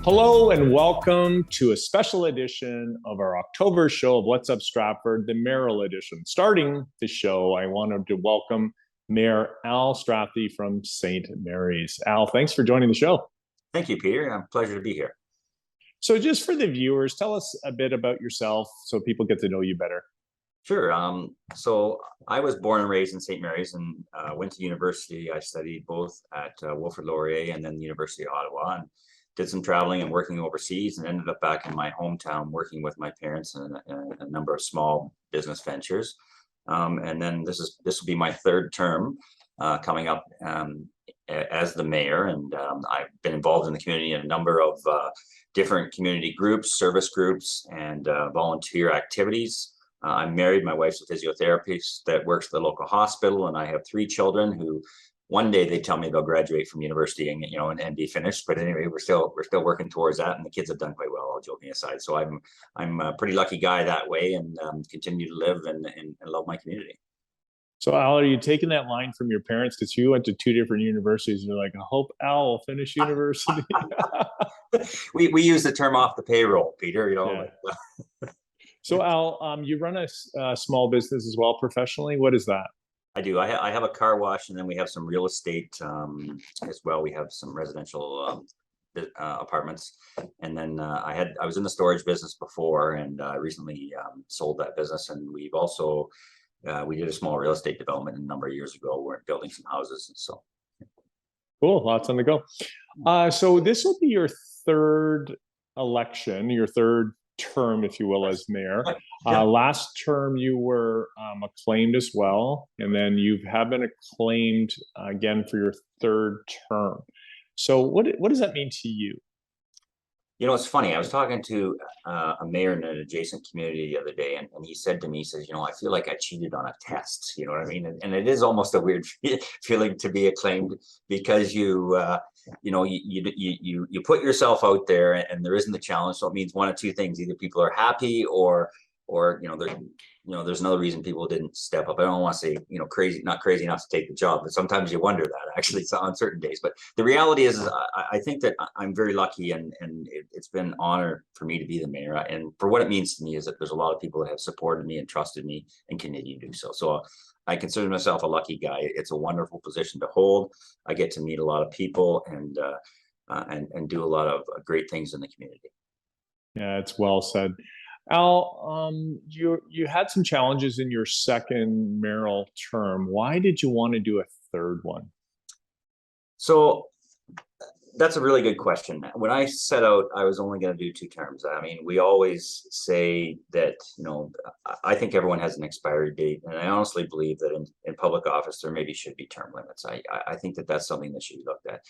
Hello and welcome to a special edition of our October show of What's Up Stratford, the Mayoral edition. Starting the show, I wanted to welcome Mayor Al Strathdee from St. Mary's. Al, thanks for joining the show. Thank you, Peter. A pleasure to be here. So just for the viewers, tell us a bit about yourself so people get to know you better. Sure. So I was born and raised in St. Mary's and went to university. I studied both at Wilfrid Laurier and then the University of Ottawa, and did some traveling and working overseas, and ended up back in my hometown working with my parents in a number of small business ventures. And then this will be my third term coming up as the mayor, and I've been involved in the community in a number of different community groups, service groups, and volunteer activities. I'm married. My wife's a physiotherapist that works at the local hospital, and I have three children who one day they tell me they'll graduate from university and be finished. But anyway, we're still working towards that, and the kids have done quite well, all joking aside. So I'm a pretty lucky guy that way, and continue to live and love my community. So Al, are you taking that line from your parents? Because you went to two different universities, and you're like, I hope Al will finish university. we use the term off the payroll, Peter. Yeah. So Al, you run a small business as well professionally. What is that? I do. I have a car wash, and then we have some real estate as well. We have some residential apartments, and then I was in the storage business before, and I recently sold that business. And we've also we did a small real estate development a number of years ago. We're building some houses, and so cool. Lots on the go. So this will be your third election, your third term, if you will, as mayor. Last term you were acclaimed as well, and then you have been acclaimed again for your third term. So what does that mean to you? It's funny. I was talking to a mayor in an adjacent community the other day, and he said to me, he says, I feel like I cheated on a test. You know what I mean? And it is almost a weird feeling to be acclaimed, because you put yourself out there, and there isn't the challenge. So it means one of two things: either people are happy, or there's another reason people didn't step up. I don't want to say crazy, not crazy enough to take the job, but sometimes you wonder that actually on certain days. But the reality is I think that I'm very lucky, and it's been an honor for me to be the mayor. And for what it means to me is that there's a lot of people that have supported me and trusted me and continue to do so. So I consider myself a lucky guy. It's a wonderful position to hold. I get to meet a lot of people and do a lot of great things in the community. Yeah, it's well said. Al, you had some challenges in your second mayoral term. Why did you want to do a third one? So that's a really good question. When I set out, I was only going to do two terms. I mean, we always say that, I think everyone has an expiry date, and I honestly believe that in public office, there maybe should be term limits. I think that that's something that should be looked at.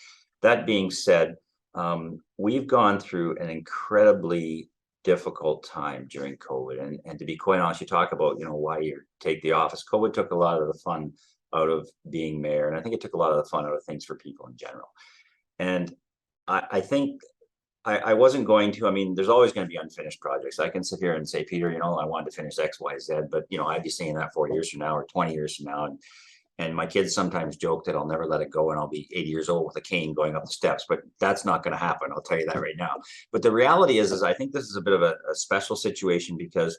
That being said, we've gone through an incredibly difficult time during COVID, and to be quite honest, you talk about why you take the office. COVID took a lot of the fun out of being mayor, and I think it took a lot of the fun out of things for people in general. And I think I wasn't going to. I mean, there's always going to be unfinished projects. I can sit here and say, Peter, I wanted to finish X, Y, Z, but I'd be saying that 4 years from now or 20 years from now, and my kids sometimes joke that I'll never let it go, and I'll be 80 years old with a cane going up the steps, but that's not going to happen. I'll tell you that right now. But the reality is I think this is a bit of a special situation, because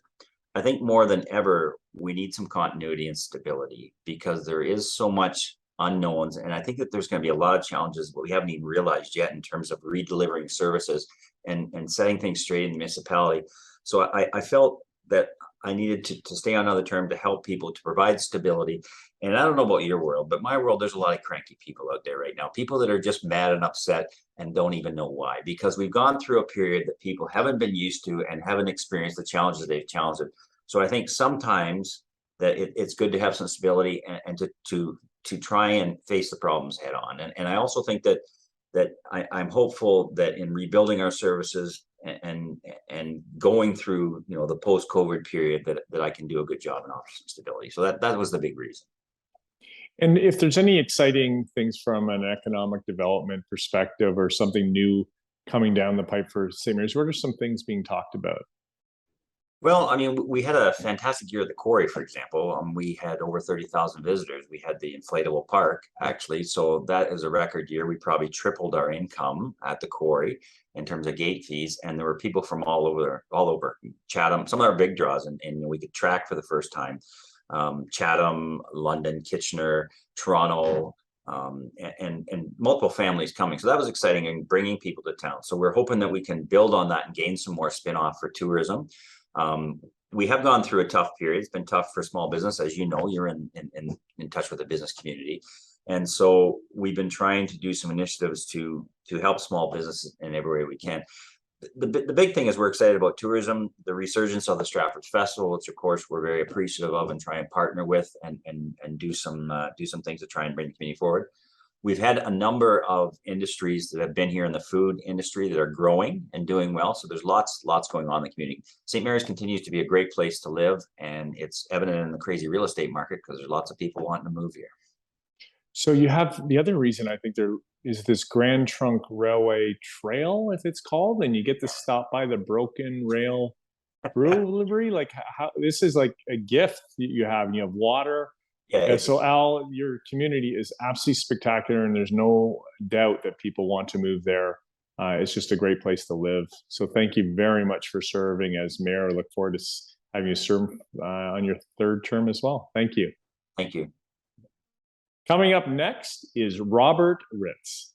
I think more than ever, we need some continuity and stability, because there is so much unknowns. And I think that there's going to be a lot of challenges that we haven't even realized yet in terms of redelivering services and setting things straight in the municipality. So I felt that I needed to stay on another term to help people, to provide stability. And I don't know about your world, but my world, there's a lot of cranky people out there right now, people that are just mad and upset and don't even know why, because we've gone through a period that people haven't been used to and haven't experienced the challenges they've challenged it. So I think sometimes that it's good to have some stability and to try and face the problems head on. And I also think that I'm hopeful that in rebuilding our services and going through the post-COVID period, that I can do a good job and offer some stability. So that was the big reason. And if there's any exciting things from an economic development perspective or something new coming down the pipe for St. Mary's, what are some things being talked about? Well, I mean, we had a fantastic year at the quarry, for example. We had over 30,000 visitors. We had the inflatable park, actually. So that is a record year. We probably tripled our income at the quarry in terms of gate fees. And there were people from all over Chatham, some of our big draws, and we could track for the first time. Chatham, London, Kitchener, Toronto, and multiple families coming. So that was exciting and bringing people to town. So we're hoping that we can build on that and gain some more spin-off for tourism. We have gone through a tough period. It's been tough for small business. As you know, you're in touch with the business community. And so we've been trying to do some initiatives to help small businesses in every way we can. The big thing is we're excited about tourism, the resurgence of the Stratford Festival, which of course we're very appreciative of and try and partner with and do some things to try and bring the community forward. We've had a number of industries that have been here in the food industry that are growing and doing well. So there's lots going on in the community. St. Mary's continues to be a great place to live, and it's evident in the crazy real estate market because there's lots of people wanting to move here. So you have the other reason I think there is this Grand Trunk Railway Trail, if it's called, and you get to stop by the Broken Rail Brewery. Like how this is like a gift that you have. And you have water. Yeah. So Al, your community is absolutely spectacular, and there's no doubt that people want to move there. It's just a great place to live. So thank you very much for serving as mayor. I look forward to having you serve on your third term as well. Thank you. Thank you. Coming up next is Robert Ritz.